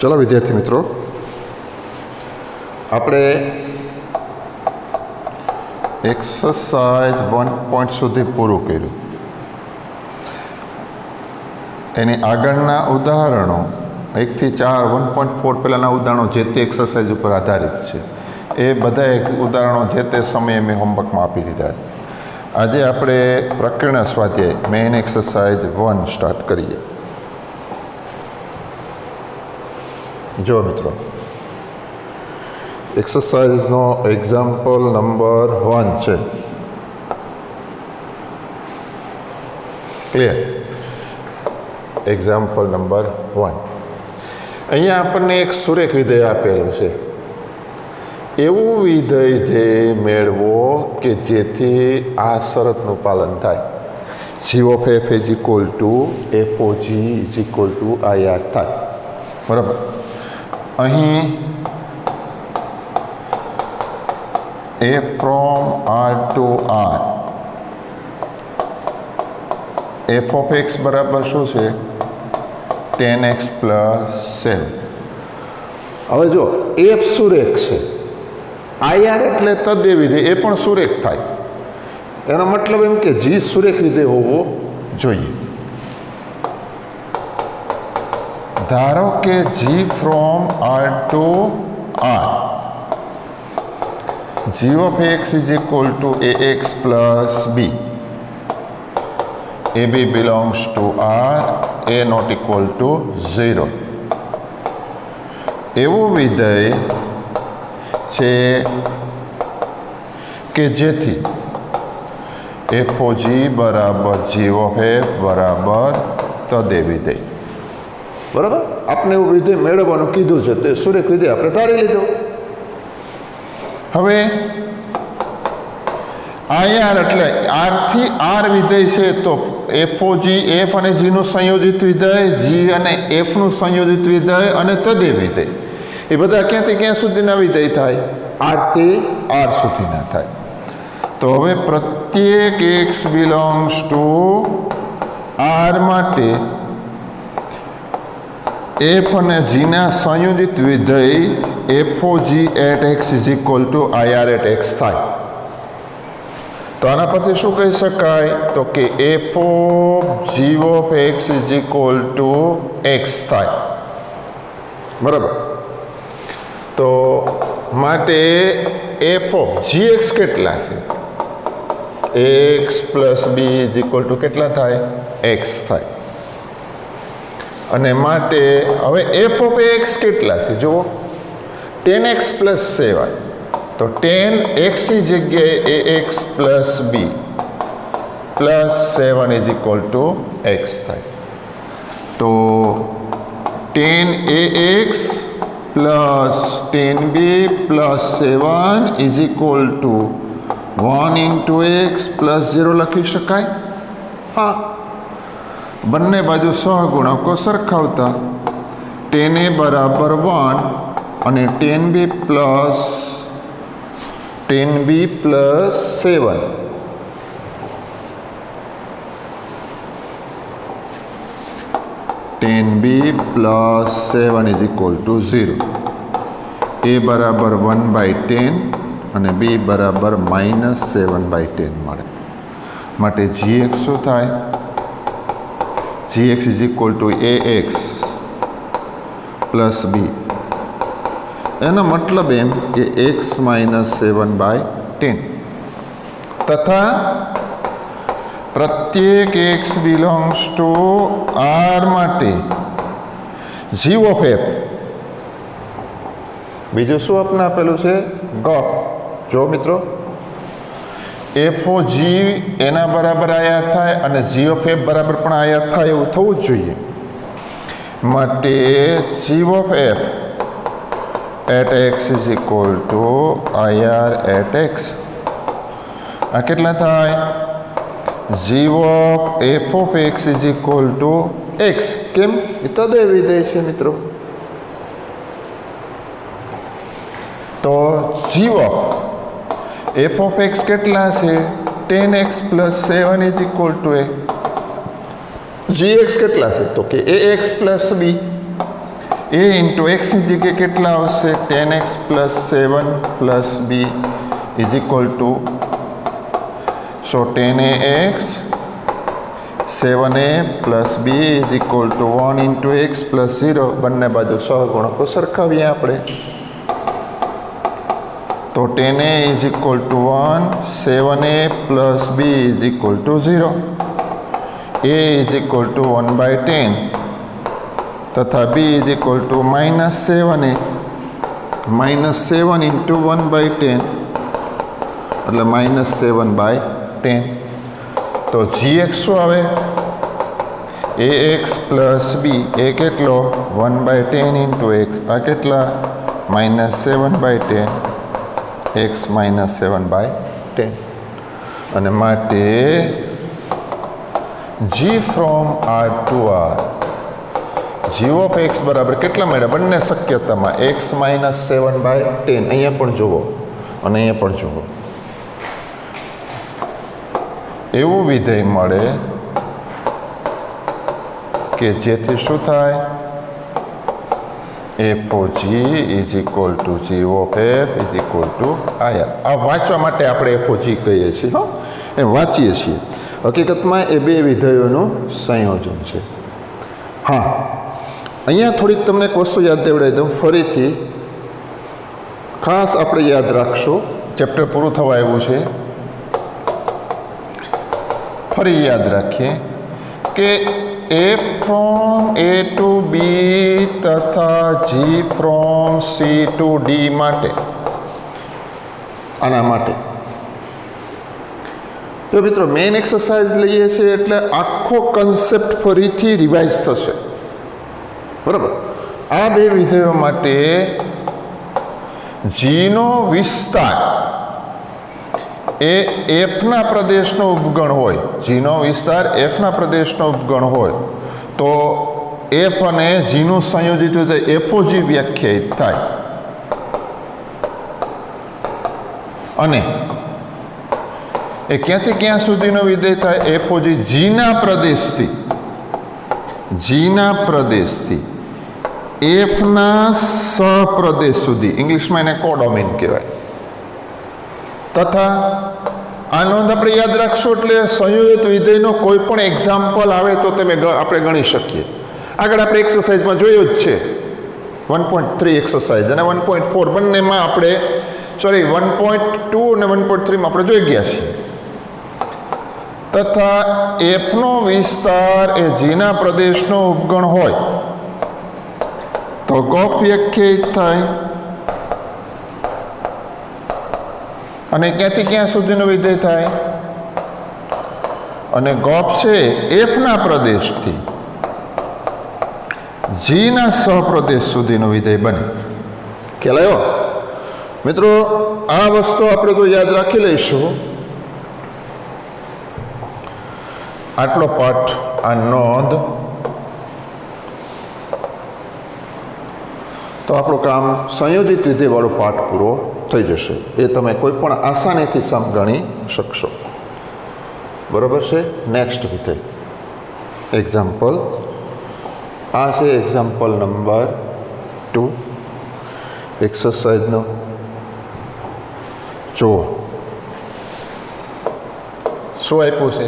चलो विद्यार्थी मित्रों, આપણે એક્સરસાઇઝ 1 સુધી પૂરું કર્યું. એની આગળના ઉદાહરણો 1 થી 4 1.4 પહેલાંના ઉદાહરણો જે તે એક્સરસાઇઝ ઉપર આધારિત છે. એ બધા ઉદાહરણો જે તે સમયે મેં હોમવર્કમાં આપી દીધા છે. આજે આપણે પ્રકરણ સ્વાધ્યાય મેઇન એક્સરસાઇઝ 1 સ્ટાર્ટ કરીએ. જો મિત્રો, એક્સરસાઇઝનો એક્ઝામ્પલ નંબર 1 છે. ક્લિયર? Example number 1. અહીંયા આપણને એક સુરેખ વિધેય આપેલું છે. એવું વિધેય જે મેળવો કે જેથી આ શરતનું પાલન થાય. g of f is equal to f of g is equal to ir થાય. બરાબર? અહીં f from r to r f of x બરાબર શું છે? 10x plus 7. હવે જો f સુરેખ છે, ir એટલે તદ્દે વિધેય, એ પણ સુરેખ થાય. એનો મતલબ એમ કે g સુરેખ વિધેય હોવો જોઈએ. ધારો કે g from r to r g of x is equal to ax plus b. ab belongs to r, a not equal to 0. એવું વિધેય છે કે જેથી f of g બરાબર g of f બરાબર તદ્દે વિધેય. બરાબર? આપણે એવું વિધેય મેળવવાનું કીધું છે, તે સુરેખ વિધેય આપણે ધારી લીધું. હવે ir એટલે r થી r વિધેય છે, તો f of g, f અને g નું સંયોજિત વિધેય, g અને f નું સંયોજિત વિધેય અને તદ્દે વિધેય, એ બધા ક્યાંથી ક્યાં સુધીના વિધેય થાય? r થી r સુધીના થાય. તો હવે પ્રત્યેક x બિલોંગ્સ ટુ r માટે f અને g ના સંયોજિત વિધેય f of g at x is equal to ir at x થાય. તો આના પરથી શું કહી શકાય? તો કે f of g of x is equal to x થાય. બરાબર? તો માટે f of gx કેટલા છે? x plus B is equal to કેટલા થાય? x થાય. અને માટે હવે f of x કેટલા છે? જુઓ, 10x પ્લસ 7. તો 10x ની જગ્યાએ ax plus B plus 7 is equal to x થાય. તો 10ax plus 10b plus 7 is equal to 1 into x plus 0 લખી શકાય? હા. બંને બાજુ સહગુણકો સરખાવતા 10a બરાબર 1 અને 10b plus 7 10b plus 7 is equal to 0. a બરાબર 1/10 અને b બરાબર -7/10 મળે. માટે gx શું થાય? gx is equal two ax plus b. એનો મતલબ એમ કે x -7/10 તથા પ્રત્યેક x બિલોંગ્સ ટુ r માટે g of f, બીજું શું આપણે આપેલું છે? ગોપ. જો મિત્રો, f of g એના બરાબર આયાત થાય અને g of f બરાબર પણ આયાત થાય એવું થવું જ જોઈએ. માટે g of f at x is equal to ir at x. આ કેટલા થાય? g of f of x is equal to x. કેમ? એ તદ્દે વિધેય છે મિત્રો. તો g of f of x કેટલા છે? 10x plus 7 is equal to a. gx કેટલા છે? તો કે ax plus b એ ઇન્ટુ એક્સની જગ્યાએ કેટલા આવશે 10x plus 7 plus B is equal to so 10ax 7a plus B is equal to 1 into X plus 0 બંને બાજુ સહગુણકો સરખાવીએ આપણે તો 10a is equal to 1 7a plus B is equal to 0 a is equal to 1/10 તથા b is equal to -7a -7 into 1/10 એટલે -7/10 તો gx શું આવે ax પ્લસ બી એ કેટલો 1/10 ઇન્ટુ એક્સ આ કેટલા -7/10 x -7/10 અને માટે g from r to r g of x બરાબર કેટલા મળ્યા બંને શક્યતામાં x -7/10 અહીંયા પણ જુઓ અને અહીંયા પણ જુઓ એવું વિધેય મળે કે જેથી શું થાય f of g is equal two g of f is equal two ir આ વાંચવા માટે આપણે f of g કહીએ છીએ હો એ વાંચીએ છીએ હકીકતમાં એ બે વિધેયોનું સંયોજન છે હા અહીંયા થોડીક તમને એક વસ્તુ યાદ દેવડાવી દઉં ફરીથી ખાસ આપણે યાદ રાખશું ચેપ્ટર પૂરું થવા આવ્યું છે ફરી યાદ રાખીએ કે a from a to B તથા g from c to D માટે આના માટે જો મિત્રો મેઇન એક્સરસાઇઝ લઈએ છીએ એટલે આખો કન્સેપ્ટ ફરીથી રિવાઇઝ થશે બરાબર આ બે વિધેયો માટે જીનો વિસ્તાર એ એફના પ્રદેશનો ઉપગણ હોય જીનો વિસ્તાર એફના પ્રદેશનો ઉપગણ હોય તો એફ અને જીનું સંયોજિત હોય તો એફઓજી વ્યાખ્યાયિત થાય અને એ ક્યાંથી ક્યાં સુધીનો વિધેય થાય એફઓજી જીના પ્રદેશથી એફના સહપ્રદેશ સુધી ઇંગ્લિશમાં એને કોડોમેન કહેવાય તથા આ નોંધ આપણે યાદ રાખશું એટલે સંયોજિત વિધેયનો કોઈ પણ એક્ઝામ્પલ આવે તો આપણે ગણી શકીએ આગળ આપણે એક્સરસાઇઝમાં જોયું જ છે 1.3 એક્સરસાઇઝ અને 1.4 બંનેમાં આપણે 1.2 અને 1.3માં આપણે જોઈ ગયા છીએ તથા એફનો વિસ્તાર એ જીના પ્રદેશનો ઉપગણ હોય તો ગોફ વ્યાખ્યાયિત થાય અને ક્યાંથી ક્યાં સુધીનો વિધેય થાય અને ગોફ છે એફના પ્રદેશથી જીના સહપ્રદેશ સુધીનો વિધેય બને ખ્યાલ આવ્યો મિત્રો આ વસ્તુ આપણે તો યાદ રાખી લઈશું આટલો પાઠ આ નોંધ તો આપણું કામ સંયોજિત વિધેયવાળો પાઠ પૂરો થઈ જશે એ તમે કોઈ પણ આસાનીથી સમગણી શકશો બરાબર છે નેક્સ્ટ વિધેય એક્ઝામ્પલ આ છે એક્ઝામ્પલ નંબર 2 એક્સરસાઇઝનો જુઓ શું આપ્યું છે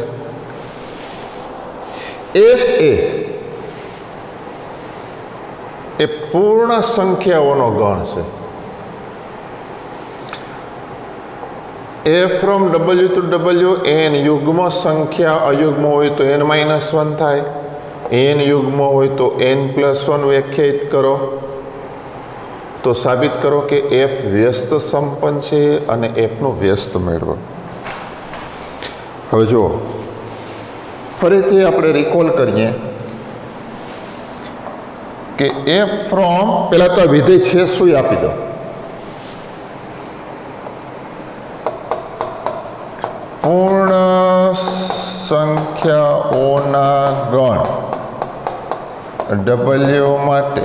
એફ એ પૂર્ણ સંખ્યાઓનો ગણ છે એ from W to W N યુગ્મ સંખ્યા અયુગ્મ હોય તો n-1 થાય એન યુગ્મ હોય તો n+1 વ્યાખ્યાયિત કરો તો સાબિત કરો કે એફ વ્યસ્ત સંપન્ન છે અને એફનું વ્યસ્ત મેળવો હવે જુઓ ફરીથી આપણે રિકોલ કરીએ કે એફ ફ્રોમ પહેલાં તો વિધેય છે શું આપી દો પૂર્ણ સંખ્યાઓના ગણ ડબલ્યુ માટે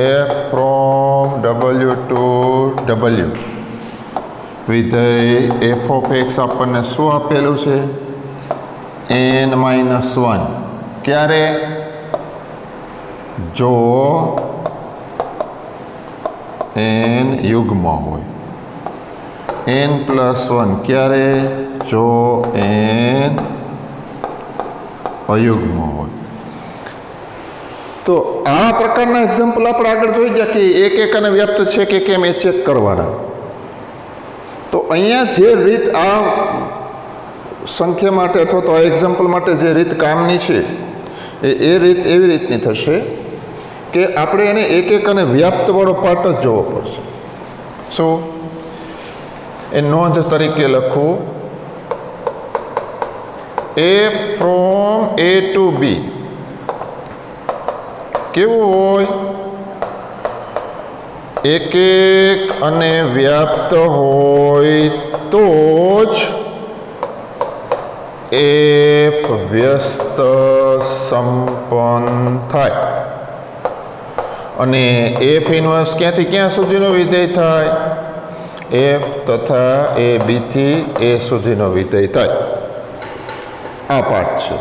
F from W to W વિધેય એફ ઓફ એક્સ આપણને શું આપેલું છે n-1 ક્યારે જો n યુગ્મ હોય, n+1 ક્યારે? જો n અયુગ્મ હોય. તો આ પ્રકારના એક્ઝામ્પલ આપણે આગળ જોઈ ગયા કે એક અને વ્યાપ્ત છે કે કેમ એ ચેક કરવાના. તો અહીંયા જે રીત આ સંખ્યા માટે અથવા તો આ એક્ઝામ્પલ માટે જે રીત કામની છે એ રીત એવી રીતની થશે કે આપણે એને એક અને વ્યાપ્તવાળો પાર્ટ જ જોવો પડશે. શું? એ નોંધ તરીકે લખું A from A to B કેવું હોય? એક અને વ્યાપ્ત હોય તો જ F વ્યસ્ત સંપન્ન થાય. અને F ઇન્વર્સ ક્યાંથી ક્યાં સુધીનો વિધેય થાય? F તથા A B થી A સુધીનો વિધેય થાય. આ પાઠ છે.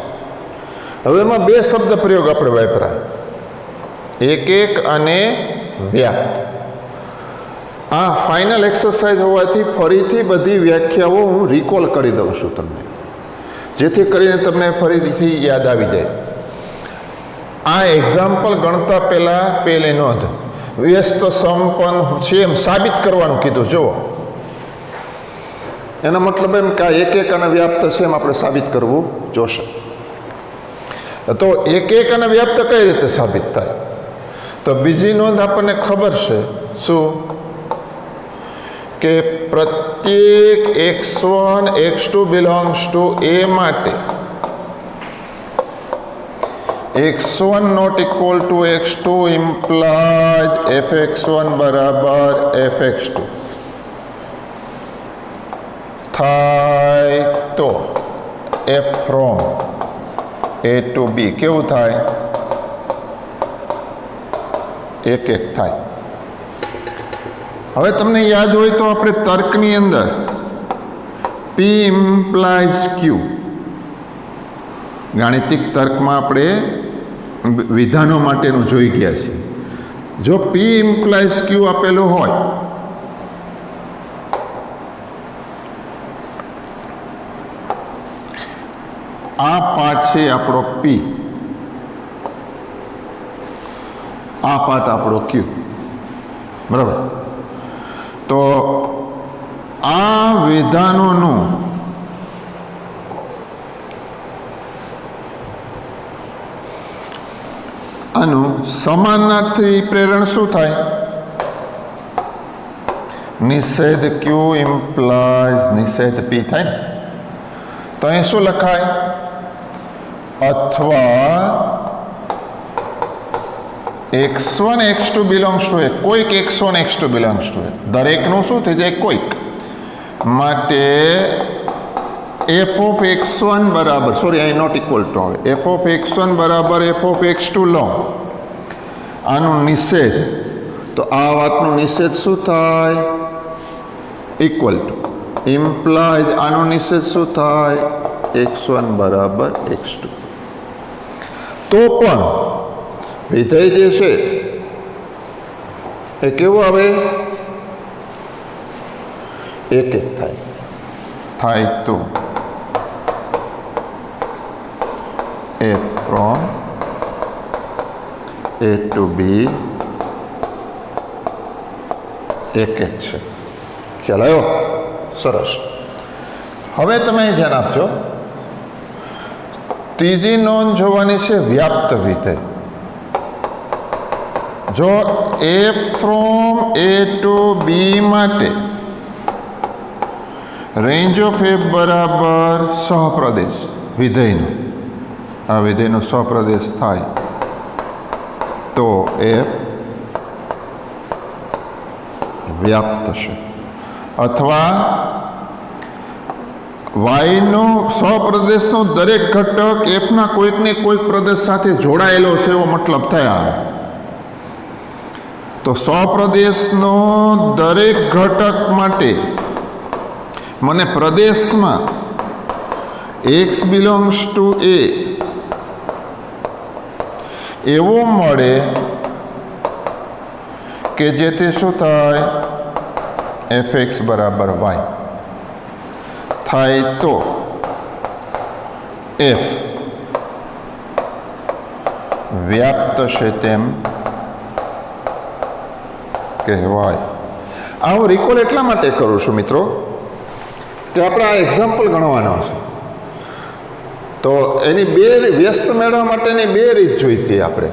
હવે એમાં બે શબ્દ પ્રયોગ આપણે વાપર્યા, એક અને વ્યાપ્ત. આ ફાઇનલ એક્સરસાઇઝ હોવાથી ફરીથી બધી વ્યાખ્યાઓ હું રિકોલ કરી દઉં છું તમને, જેથી કરીને તમને ફરીથી યાદ આવી જાય. આ એક્ઝામ્પલ ગણતા પહેલી નોંધ, વ્યસ્ત સંપન્ન છે એમ સાબિત કરવાનું કીધું. જુઓ, એનો મતલબ એમ કે આ એક અને વ્યાપ્ત છે એમ આપણે સાબિત કરવું જોશે. તો એક અને વ્યાપ્ત કઈ રીતે સાબિત થાય? તો બીજી નોંધ આપણને ખબર છે શું? કે પ્રત્યેક x1 x2 belongs to A માટે x1 not equal to x2 implies fx1 બરાબર fx2 થાય તો F from A to B કેવું થાય? એક થાય. હવે તમને યાદ હોય તો આપણે તર્કની અંદર P ઇમ્પ્લાઇઝ Q, ગાણિતિક તર્કમાં આપણે વિધાનો માટેનું જોઈ ગયા છીએ. જો P ઇમ્પ્લાઇઝ Q આપેલું હોય આ પાર્ટ છે આપણો P, આ પાર્ટ આપણો Q, બરાબર? તો આ વિધાનોનું આનું સમાનાર્થી પ્રેરણ શું થાય? નિષેધ Q ઇમ્પ્લાઇઝ નિષેધ P થાય ને. તો અહીં શું લખાય? અથવા x1 x2 belongs to A, કોઈક x1 x2 belongs to A, દરેકનું શું થઈ જાય? કોઈક માટે f ઓફ x1 બરાબર, સોરી અહીં નોટ ઇક્વલ ટુ આવે, f ઓફ x1 બરાબર f ઓફ x2 લો, આનું નિષેધ. તો આ વાતનું નિષેધ શું થાય? ઇક્વલ ટુ ઇમ્પ્લાઇઝ આનું નિષેધ શું થાય? x1 બરાબર x2. તો પણ વિધેય જે છે એ કેવું આવે? એક થાય તો F from A to B એક છે. ખ્યાલ આવ્યો? સરસ. હવે તમે ધ્યાન આપજો, ત્રીજી નોંધ જોવાની છે વ્યાપ્ત વિધેય. જો A from A to B માટે રેન્જ ઓફ F બરાબર સહપ્રદેશ વિધેયનો, આ વિધેયનો સહપ્રદેશ થાય તો F વ્યાપ્ત છે. અથવા વાયનો સહપ્રદેશનો દરેક ઘટક એફના કોઈકને કોઈક પ્રદેશ સાથે જોડાયેલો છે એવો મતલબ થયા. તો સહપ્રદેશનો દરેક ઘટક માટે મને પ્રદેશમાં x બિલોંગ્સ ટુ A એવું મળે કે જેથી શું થાય fx બરાબર y થાય તો f વ્યાપ્ત છે તેમ કહેવાય. હું રિકોલ એટલા માટે કરું છું મિત્રો કે આપણે આ એક્ઝામ્પલ ગણવાનો છે, તો એની બે વ્યસ્ત મેળવવા માટેની બે રીત જોઈતી આપણે.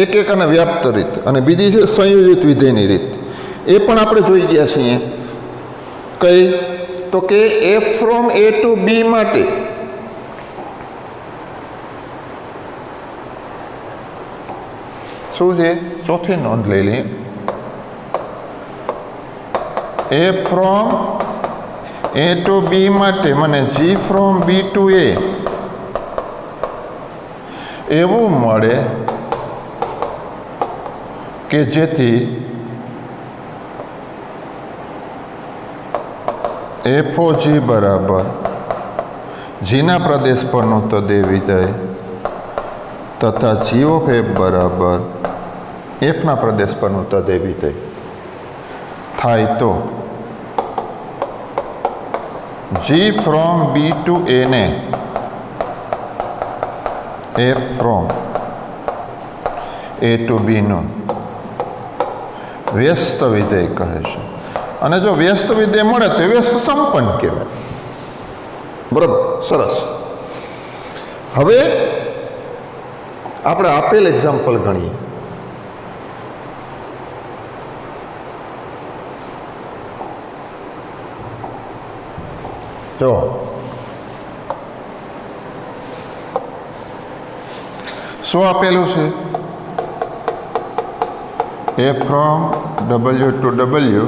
એક અને વ્યાપ્ત રીત, અને બીજી છે સંયોજિત વિધેયની રીત. એ પણ આપણે જોઈ ગયા છીએ. કઈ? તો કે f from a to b માટે શું છે? ચોથી નોંધ લઈ લઈએ. a from a to b માટે મને g from b to a એવું મળે કે જેથી fog બરાબર જીના પ્રદેશ પરનું તદે વિધેય તથા g ઓફ f બરાબર fના પ્રદેશ પરનું તદે વિધેય થાય તો g from b to a ને f from a to b નું વ્યસ્ત વિધેય કહે છે. અને જો વ્યસ્ત વિધેય મળે તો વ્યસ્ત સંપન્ન કહેવાય. બરાબર, સરસ. હવે આપણે આપેલ એક્ઝામ્પલ ગણીએ. જો શું આપેલું છે? a from w to w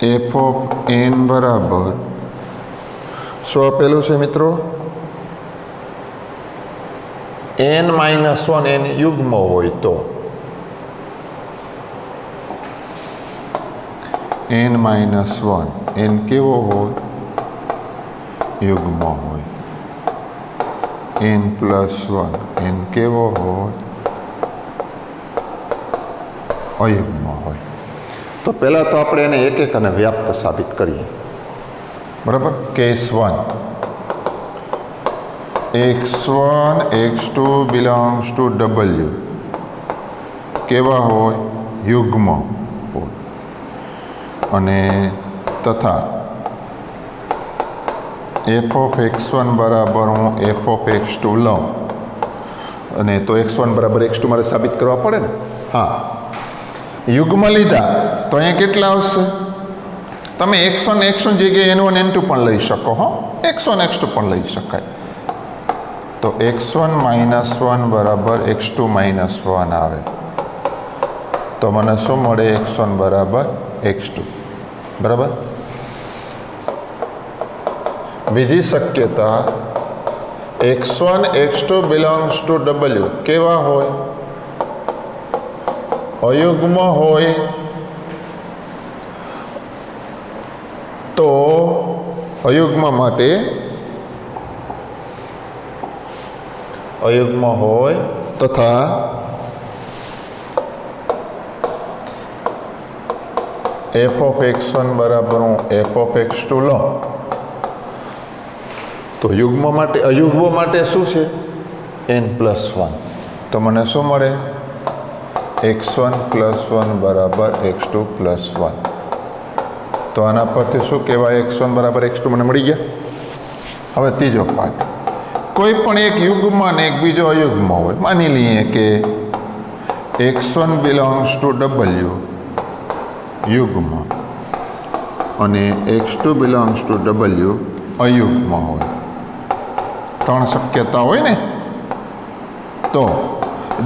f of n બરાબર શું આપેલું છે મિત્રો? n માઇનસ 1 n યુગ્મ હોય તો n માઇનસ 1 n કેવો હોય? યુગ્મ હોય. n પ્લસ 1 n કેવો હોય? અયુગ્મ હોય. તો પહેલાં તો આપણે એને એક અને વ્યાપ્ત સાબિત કરીએ. બરાબર. Case 1 x1 x2 belongs to w કેવા હોય? યુગ્મ હોય. અને તથા f ઓફ x1 બરાબર હું f ઓફ x2 લઉં, અને તો x1 બરાબર x2 મારે સાબિત કરવા પડે ને. હા, યુગ્મ લીધા તો અહીંયા કેટલા આવશે? તમે x1 x2 જગ્યાએ n1 n2 પણ લઈ શકો. હો, x1 x2 પણ લઈ શકાય. તો x1 માઇનસ 1 બરાબર x2 માઇનસ 1 આવે તો મને શું મળે? x1 બરાબર x2. બરાબર. બીજી શક્યતા x1 x2 belongs to w કેવા હોય? અયુગ્મ હોય. તો અયુગ્મ માટે અયુગ્મ હોય તથા f ઓફ x1 બરાબર હું f ઓફ x2 લઉં તો યુગ્મ માટે અયુગ્મ માટે શું છે? n plus 1. તો મને શું મળે? x1 પ્લસ 1 બરાબર x2 પ્લસ 1. તો આના પરથી શું કહેવાય? x1 બરાબર x2 મને મળી ગયા. હવે ત્રીજો પાઠ. કોઈ પણ એક યુગ્મ અને એક બીજો અયુગ્મ હોય. માની લઈએ કે x1 બિલોંગ્સ ટુ w યુગ્મ અને x2 બિલોંગ્સ ટુ w અયુગ્મ હોય. ત્રણ શક્યતા હોય ને. તો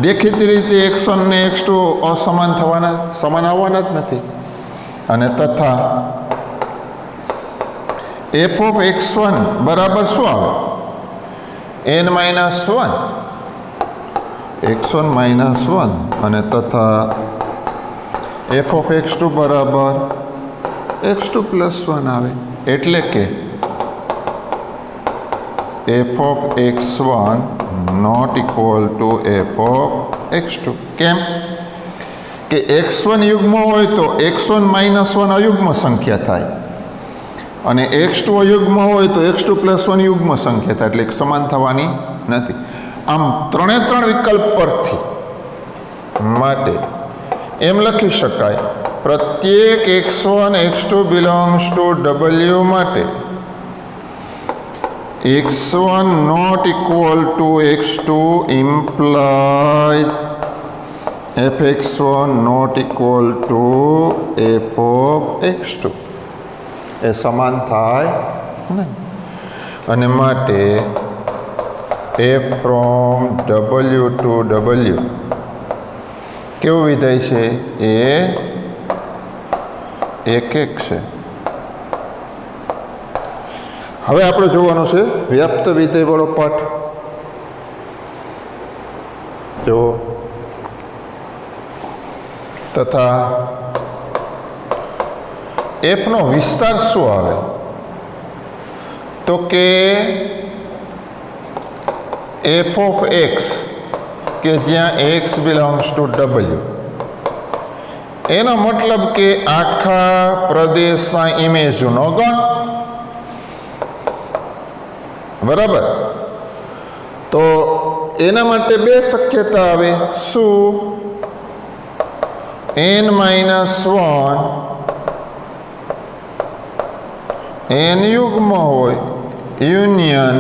દેખીતી રીતે x1 ને x2 અસમાન થવાના, સમાન આવવાના જ નથી. અને તથા f ઓફ x1 બરાબર શું આવે? n માઇનસ 1 x1 માઇનસ 1 અને તથા f ઓફ x2 બરાબર x2 પ્લસ 1 આવે. એટલે કે F of x1 not equal to F of x2. કેમ કે x1 યુગ્મ હોય તો x1 માઇનસ 1 અયુગ્મ સંખ્યા થાય અને x2 અયુગ્મ હોય તો x2 પ્લસ 1 યુગ્મ સંખ્યા થાય, એટલે એક સમાન થવાની નથી. આમ ત્રણે ત્રણ વિકલ્પ પરથી માટે એમ લખી શકાય પ્રત્યેક x1 x2 belongs to w માટે x1 not equal to x2 imply fx1 not equal to f of x2. એ સમાન થાય નહીં અને માટે f from w to w કેવું વિધેય છે? એ એક છે. હવે આપણે જોવાનું છે વ્યાપ્ત વિધેય વાળો પાઠ. જો તથા f નો વિસ્તાર શું આવે તો કે f ઓફ x કે જ્યાં x બિલોંગ્સ ટુ w, એનો મતલબ કે આખા પ્રદેશના ઇમેજનો ગણ. બરાબર? તો એના માટે બે શક્યતા આવે. શું? n-1 n યુગ્મ હોય યુનિયન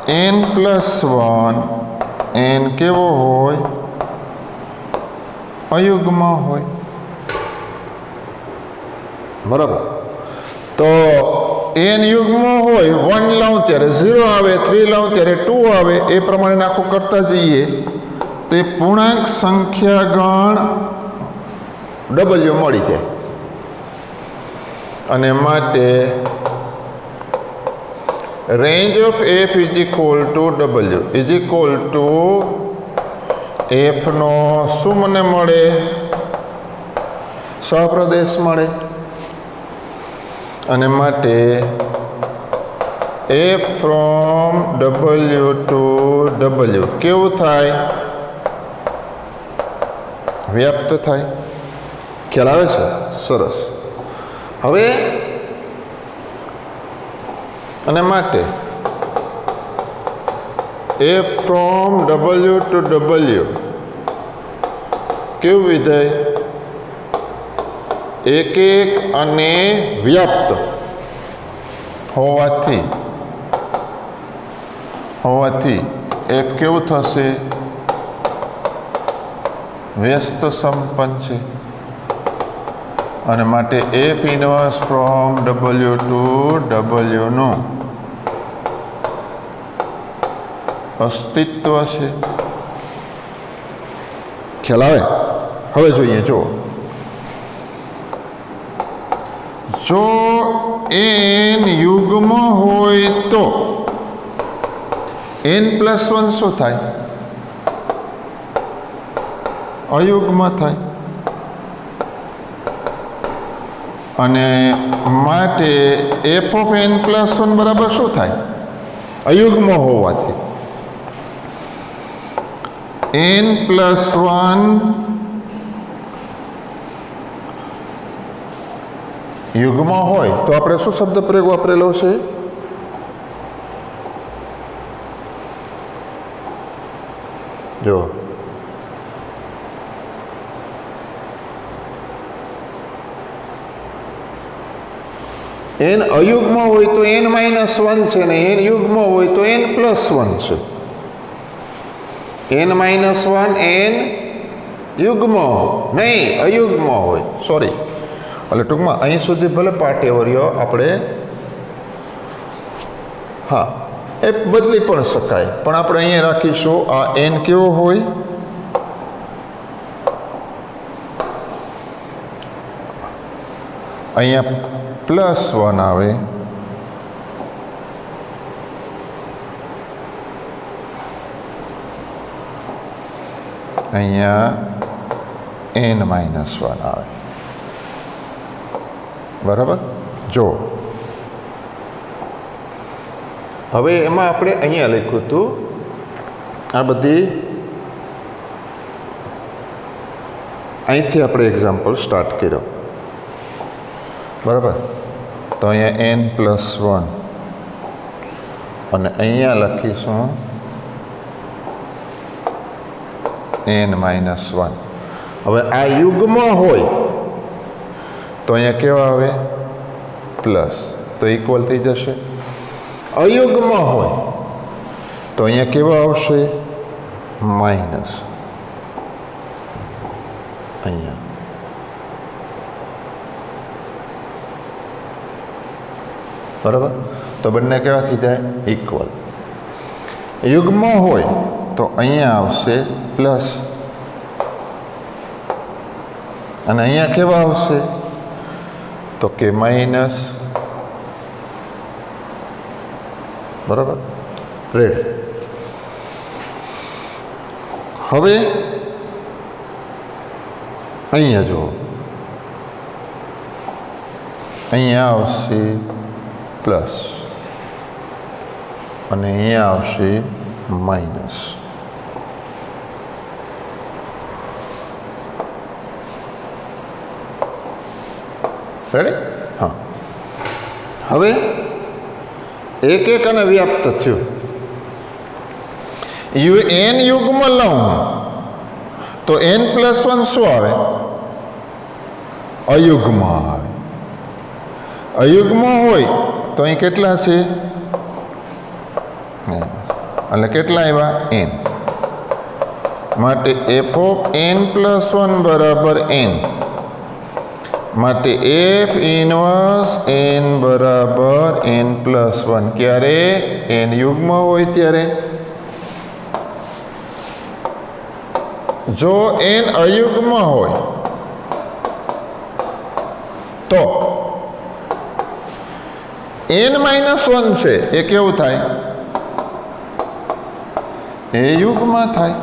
n+1 n કેવો હોય? અયુગ્મ હોય. બરાબર? તો n યુગ્મ હોય, 1 લઉં ત્યારે 0 આવે, 3 લઉં ત્યારે 2 આવે, એ પ્રમાણે આખું કરતા જઈએ તે પૂર્ણાંક સંખ્યા ગણ w મળી જાય. અને માટે range of f is equal to w is equal to f નો શું મને મળે? સહપ્રદેશ મળે. અને માટે f from w to w કેવું થાય? વ્યાપ્ત થાય. ખ્યાલ આવે છે? સરસ. હવે અને માટે f from w to w કેવું વિધેય? એક અને વ્યાપ્ત હોવાથી f કેવું થશે? વ્યસ્ત સંપન્ન છે. અને માટે f inverse from w to w નું અસ્તિત્વ છે. ખ્યાલ આવે? હવે જોઈએ. જો n યુગ્મ હોય તો n+1 શું થાય? અયુગ્મ થાય. અને માટે f ઓફ n+1 બરાબર શું થાય? અયુગ્મ હોવાથી n+1 યુગ્મ હોય તો આપણે શું શબ્દ પ્રયોગ વાપરેલો છે? જો n અયુગ્મ હોય તો n-1 છે ને n યુગ્મ હોય તો n+1 છે. n-1 n યુગ્મ નહીં અયુગ્મ હોય. સોરી, એટલે ટૂંકમાં અહીં સુધી ભલે પાટેવર્યો આપણે હા એ બદલી પણ શકાય, પણ આપણે અહીંયા રાખીશું આ n કેવો હોય? અહીંયા +1 આવે, અહીંયા n-1 આવે. બરાબર? જો હવે એમાં આપણે અહીંયા લખ્યું હતું આ બધી અહીંથી આપણે એક્ઝામ્પલ સ્ટાર્ટ કર્યો બરાબર તો અહીંયા n+1 અને અહીંયા લખીશું n-1 હવે આ યુગ્મ હોય તો અહીંયા કેવા આવે પ્લસ તો ઇક્વલ થઈ જશે અયુગ્મ હોય તો અહીંયા કેવા આવશે માઇનસ અહીંયા બરાબર તો બંને કેવા થઈ જાય ઇક્વલ યુગ્મ હોય તો અહીંયા આવશે પ્લસ અને અહીંયા કેવા આવશે તો કે માઇનસ બરાબર રેડ હવે અહીંયા જુઓ અહીંયા આવશે પ્લસ અને અહીંયા આવશે માઇનસ રેડી હા હવે એક એક અને વ્યાપ્ત થયું n યુગ્મ લઉં તો n+1 શું આવે અયુગ્મ આવે અયુગ્મ હોય તો અહીં કેટલા છે એટલે કેટલા આવ્યા n માટે f(n+1) બરાબર n માટે f−n બરાબર n+1 ક્યારે n યુગ્મ હોય ત્યારે જો n અયુગ્મ હોય તો n-1 છે એ કેવું થાય એ યુગ્મ થાય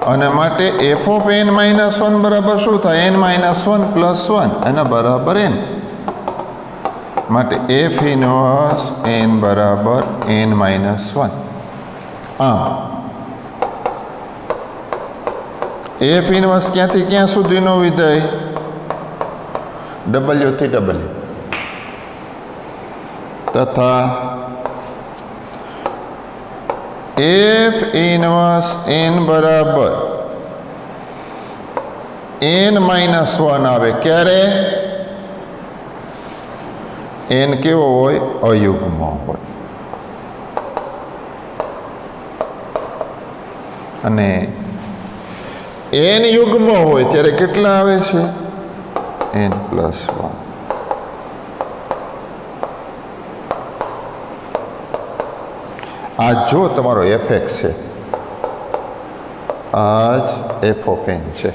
અને માટે f(n-1) બરાબર શું થાય n-1+1 એના બરાબર n માટે f−n બરાબર n-1 આમ f ઇન્વર્સ ક્યાંથી ક્યાં સુધીનો વિધેય W થી W તથા f−n બરાબર n-1 આવે ક્યારે n કેવો હોય અયુગ્મ હોય અને n યુગ્મ હોય ત્યારે કેટલા આવે છે n+1 આ જો તમારો fx છે આ જ f(n) છે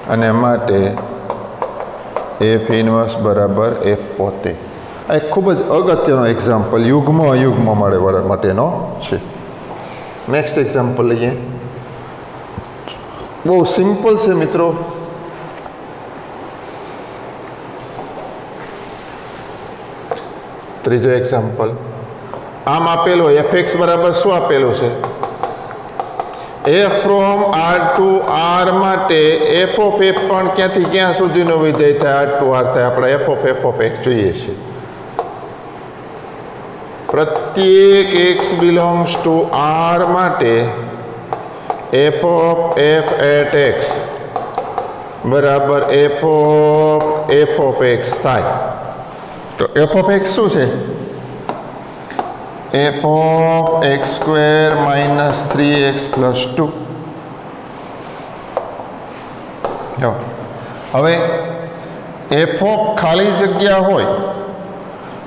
અને માટે f−1 બરાબર f પોતે આ એક ખૂબ જ અગત્યનો એક્ઝામ્પલ યુગ્મ અયુગ્મ માટેનો છે નેક્સ્ટ એક્ઝામ્પલ લઈએ બહુ સિમ્પલ છે મિત્રો ત્રીજો એક્ઝામ્પલ આમ આપેલો fx બરાબર શું આપેલું છે f from r to r માટે f પણ ક્યાંથી ક્યાં સુધીનો વિધેય થાય r ટુ r થાય આપણે f જોઈએ છે પ્રત્યેક x બિલોંગ્સ ટુ r માટે f at x બરાબર f થાય તો f શું છે f(x² - 3x + 2 જો હવે f ખાલી જગ્યા હોય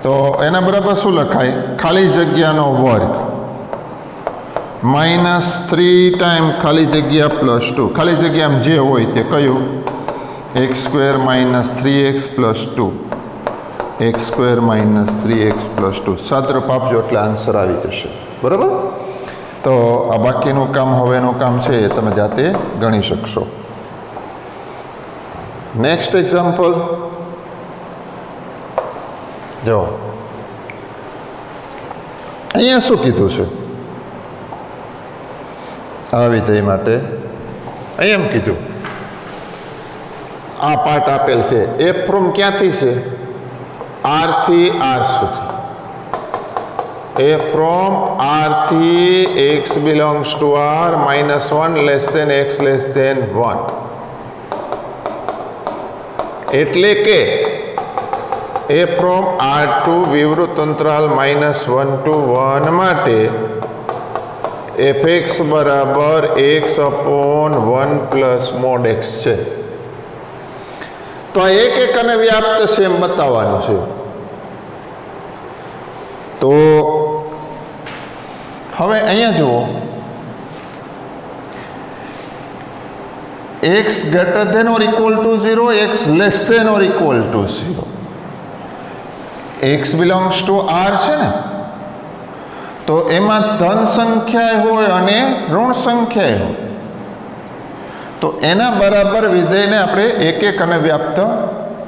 તો એના બરાબર શું લખાય ખાલી જગ્યાનો વર્ગ -3 ટાઈમ ખાલી જગ્યા +2 ખાલી જગ્યામાં જે હોય તે કયું x² - 3x + 2 x² - 3x + 2 સાદરૂપ આપજો એટલે આન્સર આવી જશે બરાબર તો આ બાકીનું કામ હવેનું કામ છે એ તમે જાતે ગણી શકશો નેક્સ્ટ એક્ઝામ્પલ જો અહીંયા શું કીધું છે આ વિધેય માટે? અહીં એમ કીધું, આ પાર્ટ આપેલ છે એફ ફ્રોમ ક્યાંથી છે? આર થી આર સુધી. એફ ફ્રોમ આર થી X belongs to R -1 less than X less than 1. એટલે કે એ ફ્રોમ આર ટુ વિવૃત અંતરાલ -1 to 1 માટે fx બરાબર x/1 પ્લસ મોડ x છે. તો આ એક અને વ્યાપ્ત છે એમ બતાવવાનું છે. તો હવે અહીંયા જુઓ, x greater than or equal to 0, x less than or equal to 0. x belongs to r છે ને, તો એમાં ધન સંખ્યા હોય અને ઋણ સંખ્યા હોય, તો એના બરાબર વિધેયને આપણે એક અને વ્યાપ્ત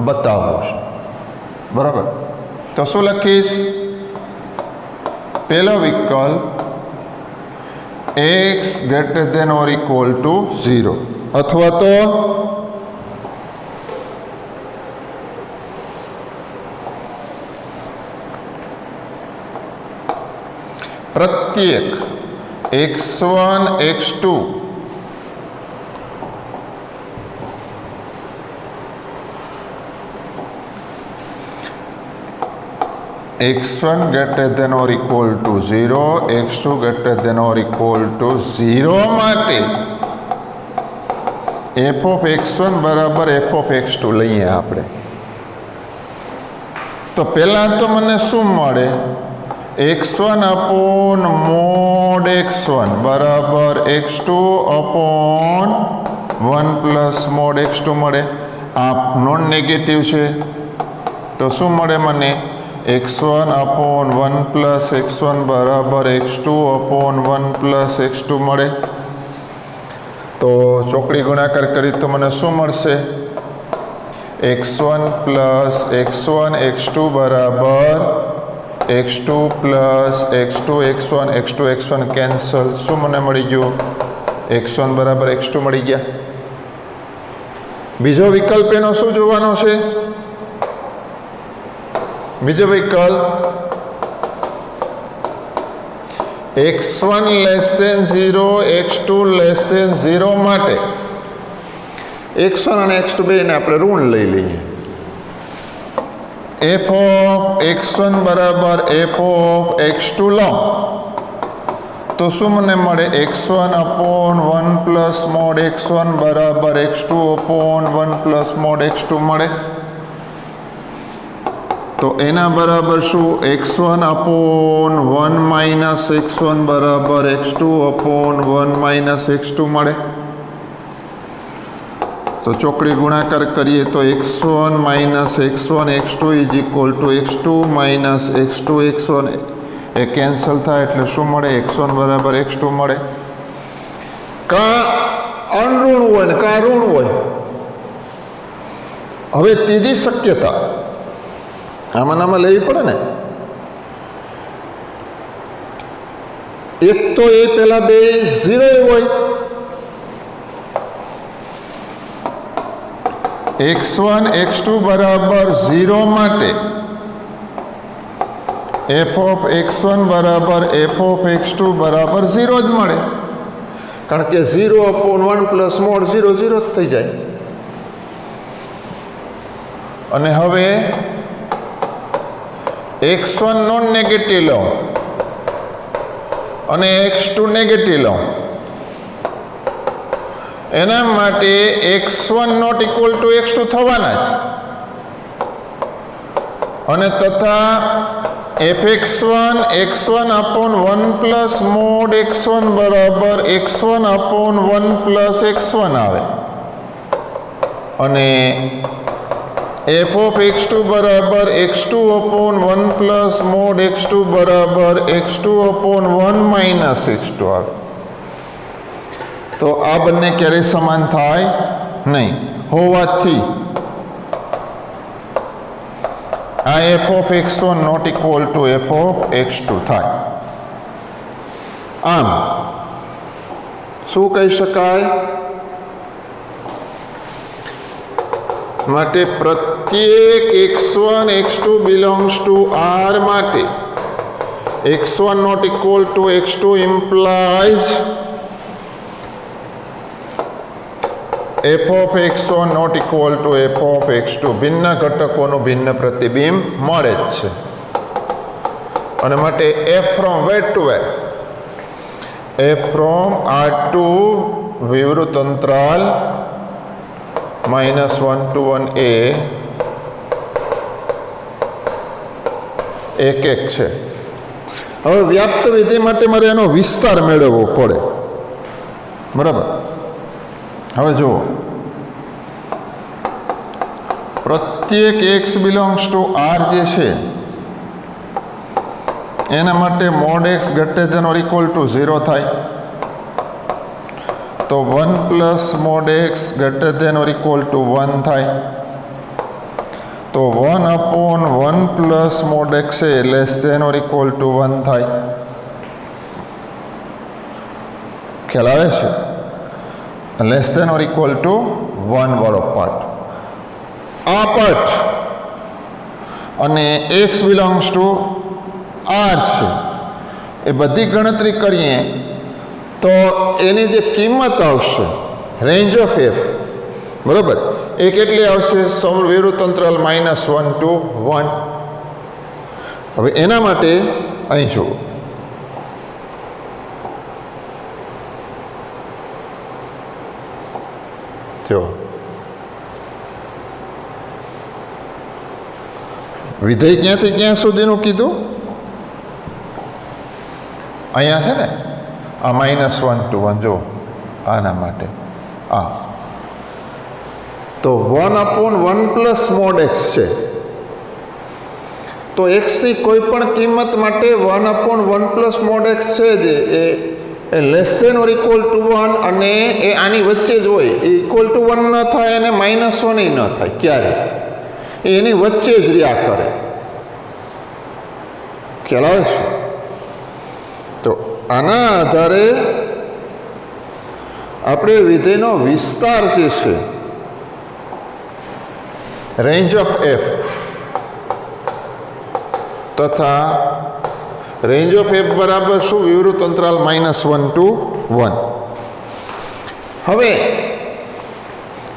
બતાવવું છે. બરાબર? તો શું લખીશ? પહેલો વિકલ્પ x greater than or equal to 0, અથવા તો પ્રત્યેક x1 x2 x1 greater than or equal to 0, x2 greater than or equal to 0 માટે f of x1 બરાબર f of x2 લઈએ આપણે. તો પહેલા તો મને શું મળે? x1 upon mod x1 બરાબર x2 upon 1 plus mod x2 મળે. આ નોન નેગેટિવ છે, તો શું મળે મને? x1 upon 1 plus x1 બરાબર x2 upon 1 plus x2 મળે. તો ચોકડી ગુણાકાર કરી તો મને શું મળશે? x1 plus x1 x2 બરાબર x2 plus x2 x1 x2 x1 cancel. શું મને મળી ગયું? x1 બરાબર x2 મળી ગયા. બીજો વિકલ્પ એનો શું જોવાનો છે? બીજો વિકલ્પ x1 less than 0, x2 less than 0 માટે x1 અને x2 બેને આપણે ઋણ લઈ લઈએ. f of x1 બરાબર f of x2 લો તો શું મને મળે? x1 upon 1 plus mod x1 બરાબર x2 upon 1 plus mod x2 મળે. તો એના બરાબર શું? x1 upon 1 minus x1 બરાબર x2 upon 1 minus x2 મળે. તો ચોકડી ગુણાકાર કરીએ તો x1 minus x1 x2 is equal to x2 minus x2 x1 A cancel થાય એટલે શું મળે? x1 બરાબર x2 મળે. કા અણઋણ હોય ને કા ઋણ હોય. હવે ત્રીજી શક્યતા આમાં લેવી પડે ને. એક તો એ પેલા બે 0 હોય, x1 x2 બરાબર 0 માટે f of x1 બરાબર f of x2 બરાબર 0 જ મળે, કારણ કે 0 upon 1 plus mod 0 0 જ થઈ જાય. અને હવે x1 નોન નેગેટિવ લો અને x2 નેગેટિવ લો, એના માટે x1 not equal to x2 થવાના જ. અને તથા fx1 x1 upon 1 plus mod x1 બરાબર x1 upon 1 plus x1 આવે. અને f of x2 બરાબર x2 upon 1 plus mod x2 બરાબર x2 upon 1 minus x2 આવે. તો આ બંને ક્યારેય સમાન થાય નહીં હોવાથી આ f of x1 not equal to f of x2 થાય. આમ શું કહી શકાય? માટે પ્રત્યેક x1 x2 belongs to R માટે x1 not equal to x2 implies f of x1 not equal to f of x2 ભિન્ન ઘટકોનું ભિન્ન પ્રતિબિંબ મળે જ છે. અને માટે f from where to where? f from R to વિવૃત અંતરાલ -1 to 1a એક છે. હવે વ્યાપ્ત વિધેય માટે મારે એનો વિસ્તાર મેળવવો પડે. બરાબર. હવે જુઓ, પ્રત્યેક x બિલોંગ્સ ટુ R જે છે એના માટે mod x greater than or equal to 0 થાય. તો 1 plus mod x greater than or equal to 1 થાય. તો 1 અપોન 1 પ્લસ મોડ x એ less than or equal to 1 થાય. ખ્યાલ આવે છે? Less than or equal to 1 વાળો પાર્ટ, આ પાર્ટ અને x બિલોંગ્સ ટુ R છે એ બધી ગણતરી કરીએ તો એની જે કિંમત આવશે રેન્જ ઓફ f, બરાબર, એ કેટલી આવશે? વિવૃત અંતરાલ -1 to 1. હવે એના માટે અહીં જુઓ, વિધેય ક્યાંથી ક્યાં સુધીનું કીધું? અહીંયા છે ને, આ -1 to 1 જો આના માટે આ તો 1 અપોન 1 પ્લસ મોડ x છે. તો x ની કોઈ પણ કિંમત માટે 1 અપોન 1 પ્લસ મોડ x છે જે A less than or equal to 1 અને એ આની વચ્ચે જ હોય. એ ઇક્વલ ટુ 1 ન થાય અને -1 ન થાય ક્યારે, એની વચ્ચે જ રહ્યા કરે. ખ્યાલ આવે છે? તો આના આધારે આપણે વિધેયનો વિસ્તાર જે છે રેન્જ ઓફ f તથા રેન્જ ઓફ f બરાબર શું? વિવૃત અંતરાલ -1 to 1. હવે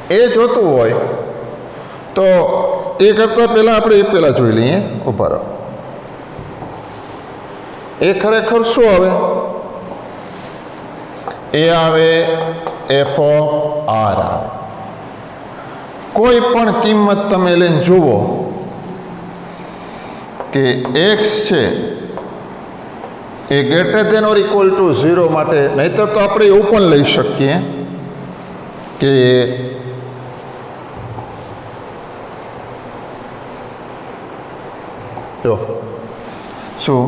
એ જોતું હોય તો એ કરતાં પહેલાં આપણે એ પહેલાં જોઈ લઈએ. ઉભા રહો. એ ખરેખર શું આવે? એ આવે f of R આવે. કોઈ પણ કિંમત તમે લઈને જુઓ કે x છે એ greater than or equal to 0 માટે, નહીંતર તો આપણે એવું પણ લઈ શકીએ કે જો શું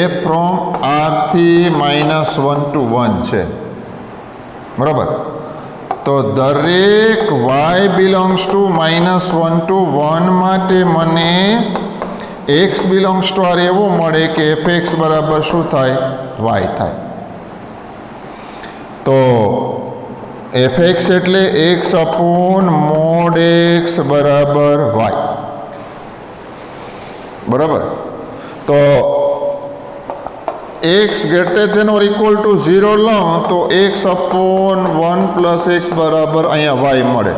એ ફ્રોમ R થી -1 to 1 છે, બરાબર. તો દરેક y બિલોંગ્સ ટુ -1 to 1 માટે મને x બિલોંગ્સ ટુ R એવું મળે કે fx બરાબર શું થાય? y થાય. તો fx એટલે x અપોન મોડ x બરાબર y, બરાબર. તો x greater than or equal to 0 લો તો x અપોન 1 પ્લસ x બરાબર અહીંયા y મળે.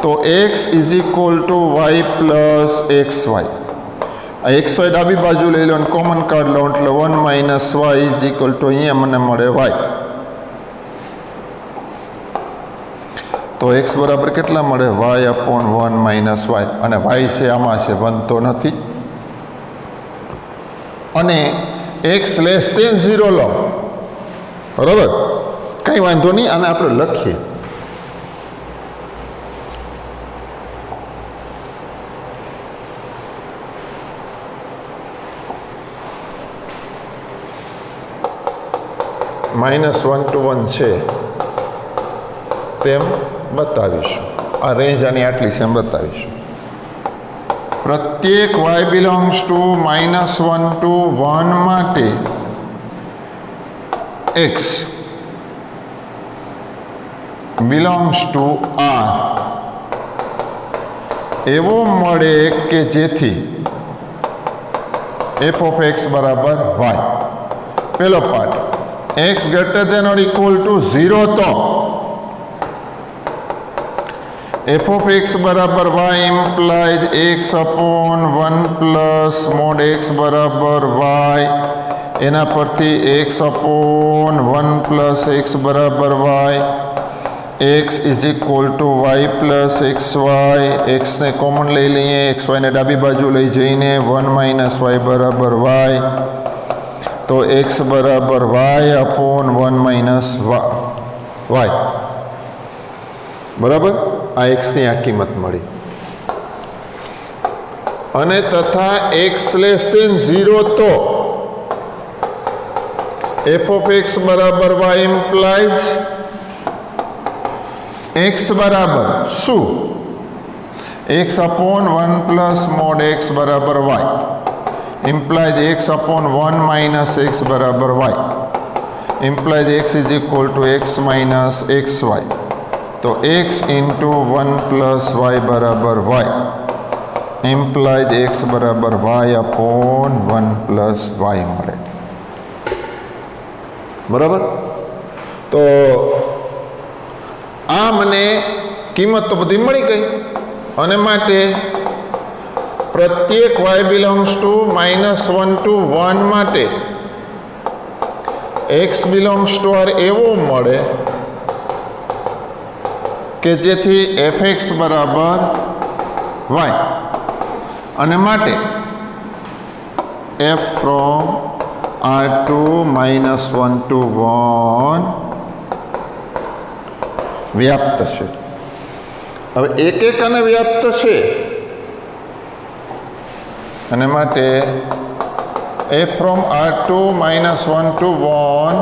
તો x is equal two y plus xy. xy ડાબી બાજુ લઈ લો અને કોમન કાઢ લો એટલે 1 minus y is equal two અહીંયા મને મળે y. તો x બરાબર કેટલા મળે? y upon 1 minus y. અને y છે આમાં છે, 1 તો નથી. અને x લેસ ધેન 0 લો, બરાબર, કંઈ વાંધો નહીં. આને આપણે લખીએ -1 to 1 છે તેમ બતાવીશું. આ રેન્જ આની આટલી છે એમ બતાવીશું. પ્રત્યેક y બિલોંગ્સ ટુ -1 to 1 માટે x belongs to R એવો મળે કે જેથી f of x બરાબર y. પહેલો part x greater than or equal to 0 તો f of x બરાબર y implies x upon 1 plus mod x બરાબર y. એના પરથી x upon 1 plus x બરાબર y. x is equal to y plus xy. x ને common લઈ લઈએ, xy ને ડાબી બાજુ લઈ જઈને 1 minus y બરાબર y. તો x બરાબર y upon 1 minus y. બરાબર, આ x ની આ કિંમત મળી. અને તથા x લેસ ધેન 0 તો f of x બરાબર y implies x બરાબર શું? x upon 1 plus mod x બરાબર y implies x upon 1 minus x બરાબર y implies x is equal to x minus xy. તો x into 1 plus y બરાબર y implies x બરાબર y upon 1 plus y મળે. બરાબર, તો આ મને કિંમત તો બધી મળી ગઈ અને માટે પ્રત્યેક y belongs to -1 to 1 માટે x belongs to r એવો મળે કે જેથી fx બરાબર y અને માટે f from r2 -1 to 1 વ્યાપ્ત છે. હવે એક એક અને વ્યાપ્ત છે અને માટે f from r2 -1 to 1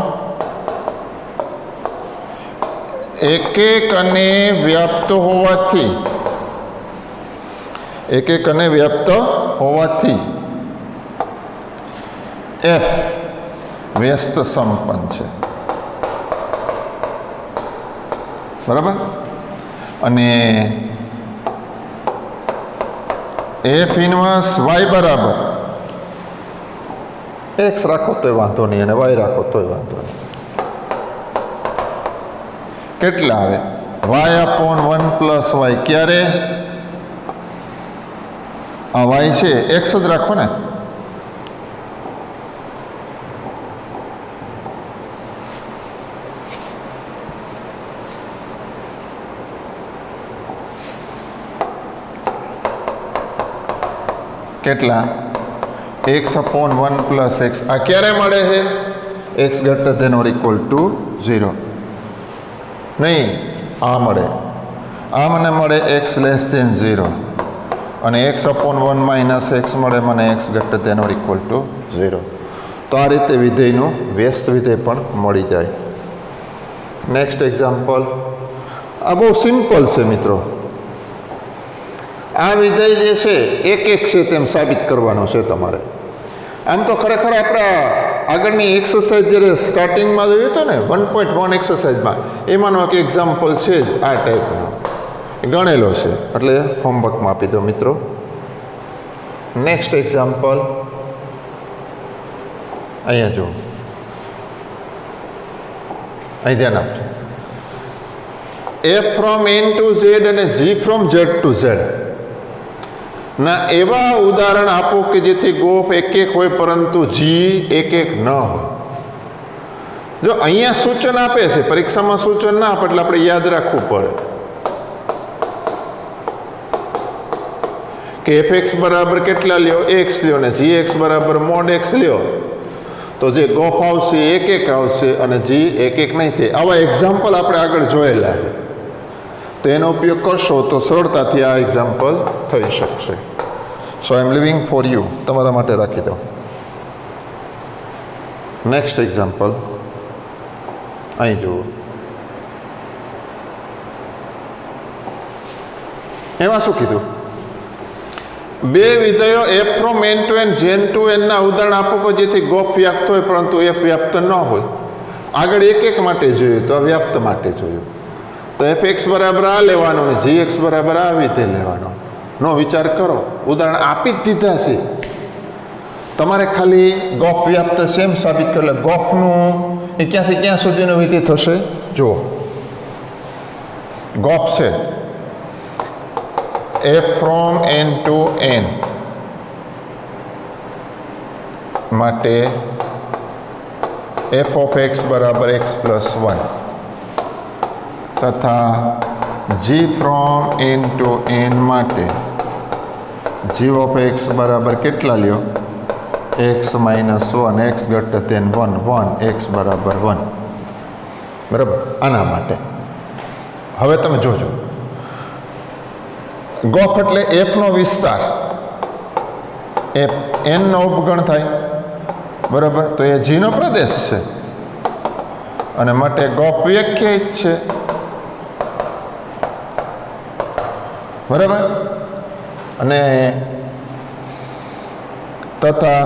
એક એક અને વ્યાપ્ત હોવાથી f વ્યસ્ત સંપન્ન છે. બરાબર, અને f ઇન્વર્સ y બરાબર x રાખો તોય વાંધો નહીં અને y રાખો તોય વાંધો નહીં. કેટલા આવે? y upon 1 plus y. ક્યારે? આ y છે x જ રાખો ને. કેટલા? x upon 1 plus x. આ ક્યારે મળે છે? x greater than or equal to 0. નહીં, આ મળે. આ મને મળે x less than 0 અને x upon 1 minus x મળે મને x greater than or equal to 0. તો આ રીતે વિધેયનું વ્યસ્ત વિધેય પણ મળી જાય. Next example. આ બહુ સિમ્પલ છે મિત્રો. આ વિધેય જે છે એક એક છે તેમ સાબિત કરવાનું છે તમારે. આમ તો ખરેખર આપણા આગળની એક્સરસાઇઝ જ્યારે સ્ટાર્ટિંગમાં જોયું હતું ને 1.1 એક્સરસાઇઝમાં, એમાંનો એક એક્ઝામ્પલ છે જ આ ટાઈપનો, ગણેલો છે. એટલે હોમવર્કમાં આપી દો મિત્રો. નેક્સ્ટ એક્ઝામ્પલ અહીંયા જુઓ, અહીં ધ્યાન આપજો. f from n to z અને g from z to z ના એવા ઉદાહરણ આપો કે જેથી ગોફ એક એક હોય પરંતુ જી એક એક ન હોય. જો અહીંયા સૂચન આપે છે, પરીક્ષામાં સૂચન ના આપે એટલે આપણે યાદ રાખવું પડે કે fx બરાબર કેટલા લ્યો? x લ્યો ને gx બરાબર mod x લ્યો તો જે ગોફ આવશે એક એક આવશે અને જી એક એક નહીં થાય. આવા એક્ઝામ્પલ આપણે આગળ જોયેલા છે, તો એનો ઉપયોગ કરશો તો સરળતાથી આ એક્ઝામ્પલ થઈ શકશે. સો આઈ એમ લિવિંગ ફોર યુ, તમારા માટે રાખી દો. નેક્સ્ટ એક્ઝામ્પલ અહીં જુઓ. એમાં શું કીધું? બે વિધેયો f from n to n, gen to n ના ઉદાહરણ આપો કે જેથી ગોફ વ્યાપ્ત હોય પરંતુ f વ્યાપ્ત ન હોય. આગળ એક એક માટે જોયું તો વ્યાપ્ત માટે જોયું. તો fx બરાબર આ લેવાનો ને gx બરાબર આવી રીતે લેવાનો. નો વિચાર કરો, ઉદાહરણ આપી જ દીધા છે. તમારે ખાલી ગોફ વ્યાપ્ત છે એમ સાબિત કરે. ગોફનું એ ક્યાંથી ક્યાં સુધીનું વિધેય થશે જુઓ. ગોફ છે f from n to n માટે f of x બરાબર x plus 1 તથા g from n to n માટે g of x બરાબર કેટલા લ્યો x minus 1 x greater than 1 1 x બરાબર 1 બરાબર. આના માટે હવે તમે જોજો, ગોફ એટલે f નો વિસ્તાર, f n નો ઉપગણ થાય બરાબર. તો એ g નો પ્રદેશ છે અને માટે ગોફ વ્યાખ્યાયિત છે બરાબર. અને તથા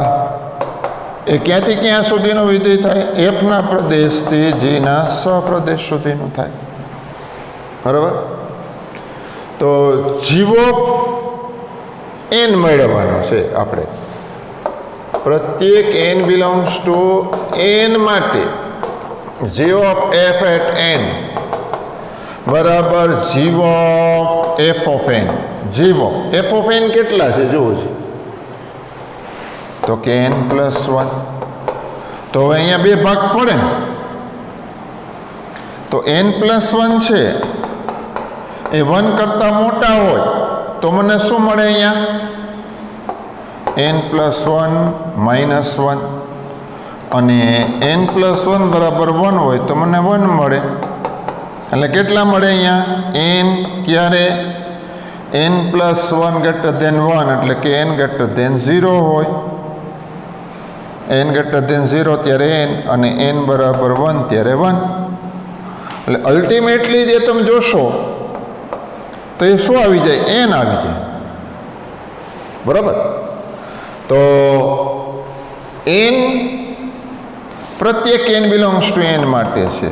એ ક્યાંથી ક્યાં સુધીનું વિધેય થાય? f ના પ્રદેશથી g ના સપ્રદેશ સુધીનું થાય બરાબર. તો જીવો n મેળવવાનો છે આપણે. પ્રત્યેક n બિલોંગ્સ ટુ n માટે g of f at n બરાબર g of f of n. g of f of n કેટલા છે જુઓ છે તો કે n plus 1. તો હવે અહીંયા બે ભાગ પડે ને, તો n plus 1 છે એ 1 કરતાં મોટા હોય તો મને શું મળે? અહીંયા n plus 1 minus 1 અને n plus 1 બરાબર 1 હોય તો મને 1 મળે. એટલે કેટલા મળે અહીંયા? n ક્યારે n plus 1 greater than 1 એટલે કે n greater than 0 હોય. n greater than 0 ત્યારે n અને n બરાબર 1 ત્યારે 1. એટલે અલ્ટિમેટલી જે તમે જોશો તો એ શું આવી જાય? n આવી જાય બરાબર. તો n પ્રત્યેક n બિલોંગ્સ ટુ n માટે છે.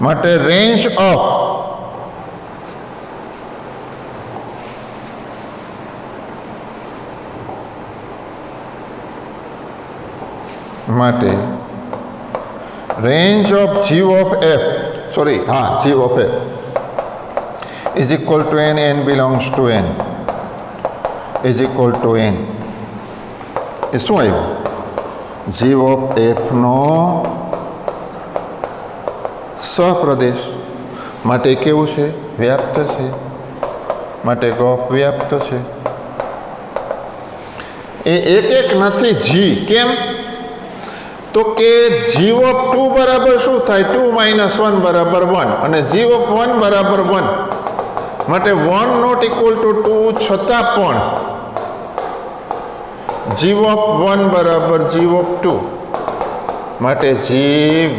માટે રેન્જ ઓફ માટે range of g of f g of f is equal to n belongs to n is equal to n. એ શું આવ્યું? g of f નો સપ્રદેશ માટે કેવું છે? વ્યાપ્ત છે. માટે ગોફ વ્યાપ્ત છે. એ એક એક નથી g. કેમ? તો કે g of 2 બરાબર શું થાય? 2 minus 1 બરાબર 1 અને g of 1 બરાબર 1 માટે 1 નોટ ઇક્વલ ટુ 2 છતાં પણ g of 1 બરાબર g of 2 માટે g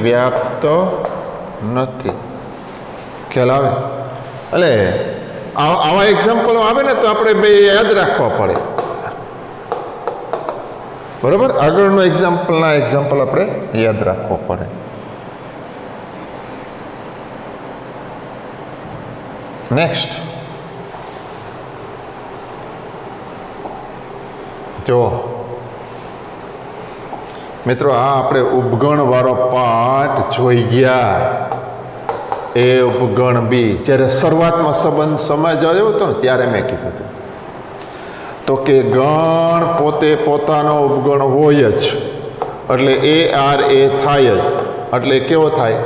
વ્યાપ્ત નથી. ખ્યાલ આવે? એટલે આવા એક્ઝામ્પલો આવે ને તો આપણે બે યાદ રાખવા પડે બરાબર. આગળનો એક્ઝામ્પલ આપણે યાદ રાખવો પડે. નેક્સ્ટ જો મિત્રો, આ આપણે ઉપગણ વાળો પાઠ જોઈ ગયા. એ ઉપગણ બી જ્યારે શરૂઆતમાં સંબંધ સમજાયો હતો ને ત્યારે મેં કીધું હતું તો કે ગણ પોતે પોતાનો ઉપગણ હોય જ એટલે એ આર એ થાય જ. એટલે કેવો થાય?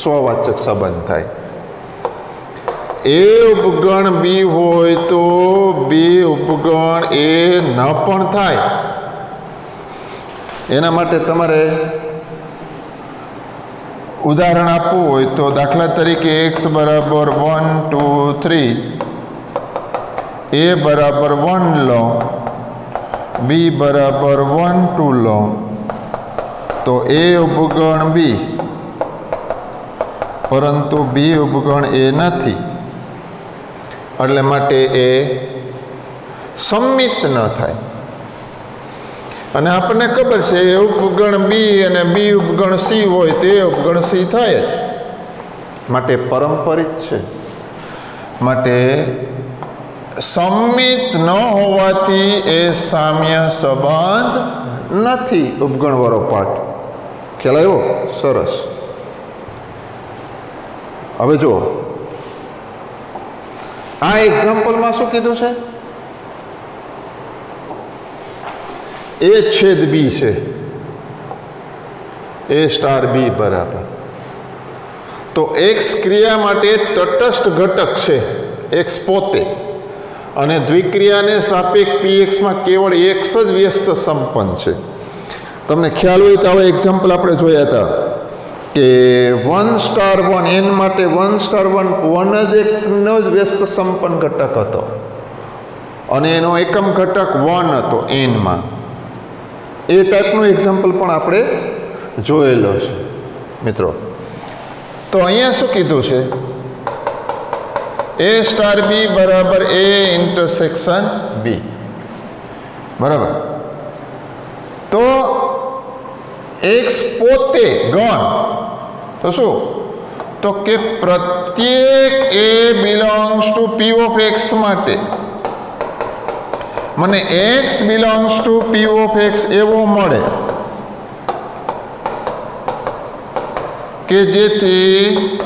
સ્વવાચક સંબંધ થાય. એ ઉપગણ બી હોય તો બી ઉપગણ એ ન પણ થાય. એના માટે તમારે ઉદાહરણ આપવું હોય તો દાખલા તરીકે x બરાબર 1 2 3 a બરાબર 1 લો, b બરાબર 1 2 લો તો a ઉપગણ b પરંતુ b ઉપગણ a નથી એટલે માટે એ સંમિત ન થાય. અને આપણને ખબર છે ઉપગણ બી અને બી ઉપગણ સી હોય તે ઉપગણ સી થાય જ, માટે પારંપરિક છે. માટે સંમિત ન હોવાથી એ સામ્ય સંબંધ નથી. ઉપગણવાળો પાઠ ખ્યાલ આવ્યો? સરસ. હવે જો આ એક્ઝામ્પલમાં શું કીધું છે? એ છેદ બી છે, એ સ્ટાર બી બરાબર. તો એક્સ ક્રિયા માટે તટસ્થ ઘટક છે એક્સ પોતે, અને દ્વિક્રિયાને સાપેક્ષ પીએક્સમાં કેવળ એક્સ જ વ્યસ્ત સંપન્ન છે. તમને ખ્યાલ હોય તો આવા એક્ઝામ્પલ આપણે જોયા હતા કે 1 સ્ટાર 1 એન માટે 1 સ્ટાર 1 1 જ એકનો જ વ્યસ્ત સંપન્ન ઘટક હતો, અને એનો એકમ ઘટક 1 હતો એનમાં. એ ટાઈપનું એક્ઝામ્પલ પણ આપણે જોયેલો છે મિત્રો. તો અહીંયા શું કીધું છે? એ સ્ટાર બી બરાબર એ ઇન્ટરસેક્શન બી બરાબર. તો એક્સ પોતે ગણ તો શું? તો કે પ્રત્યેક A belongs to P of X માટે મને X belongs to P of X એવો મળે કે જેથી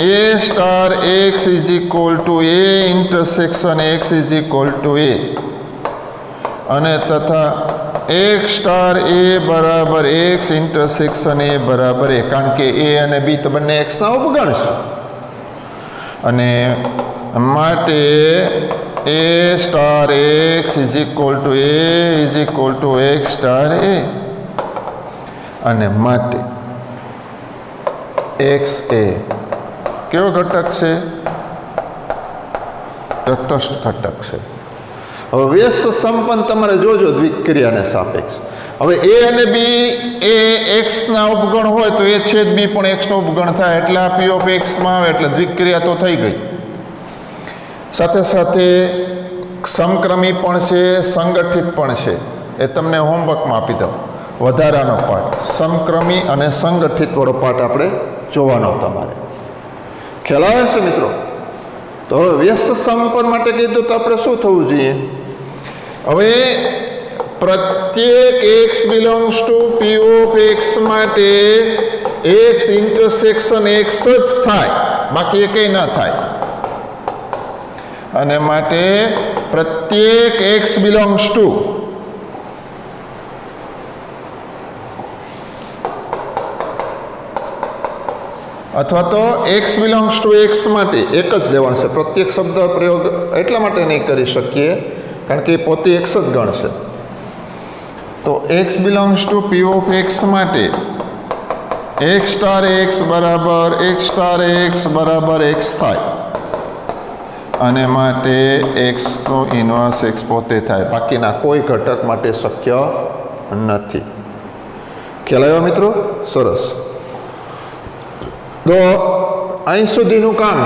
A star X is equal to A intersection X is equal to A, અને તથા એક્સ સ્ટાર એ બરાબર એક્સ ઇન્ટરસેક્શન એ બરાબર એ, કારણ કે એ અને બી તો બંને એક્સના ઉપગણ છે. અને માટે A star X is equal to A is equal to X star A, અને માટે એક્સ એ કેવો ઘટક છે? તટસ્થ ઘટક છે. હવે વ્યસ્ત સંપન્ન તમારે જોજો દ્વિક્રિયાને સાપેક્ષ. હવે એ અને બી એ એક્સના ઉપગણ હોય તો એ છેદ બી પણ એક્સનો ઉપગણ થાય, એટલે આ પી ઓફ એક્સમાં આવે એટલે દ્વિક્રિયા તો થઈ ગઈ. સાથે સાથે સમક્રમી પણ છે, સંગઠિત પણ છે. એ તમને હોમવર્કમાં આપી દઉં, વધારાનો પાઠ સમક્રમી અને સંગઠિત વાળો પાઠ આપણે જોવાનો તમારે. ખ્યાલ આવે છે મિત્રો? તો હવે વ્યસ્ત સંપન્ન માટે કીધું તો આપણે શું થવું જોઈએ? હવે પ્રત્યેક x belongs to P of X માટે એક્સ ઇન્ટરસેક્શન એક્સ જ થાય, બાકી એ કંઈ ન થાય. અને માટે પ્રત્યેક એક્સ બિલોંગ્સ ટુ અથવા તો એક્સ બિલોંગ્સ ટુ એક્સ માટે એક જ લેવાનું છે. પ્રત્યેક શબ્દ પ્રયોગ એટલા માટે નહીં કરી શકીએ કારણ કે એ પોતે એક્સ જ ગણ છે. તો x belongs to P of X માટે એક્સ સ્ટાર એક્સ બરાબર એક્સ સ્ટાર એક્સ બરાબર એક્સ થાય, અને માટે એક્સનો ઇન્વર્સ એક્સ પોતે થાય, બાકીના કોઈ ઘટક માટે શક્ય નથી. ખ્યાલ આવ્યો મિત્રો? સરસ. તો અહીં સુધીનું કામ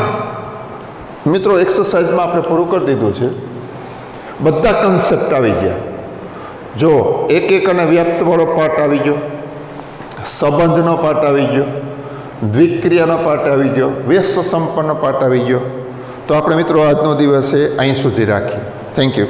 મિત્રો એક્સરસાઇઝમાં આપણે પૂરું કરી દીધું છે. બધા કન્સેપ્ટ આવી ગયા. જો એક અને વ્યાપ્તવાળો પાર્ટ આવી ગયો, સંબંધનો પાર્ટ આવી ગયો, દ્વિક્રિયાનો પાર્ટ આવી ગયો, વ્યસ્ત સંપન્ન પાર્ટ આવી ગયો. તો આપણે મિત્રો આજનો દિવસ અહીં સુધી રાખીએ. Thank you.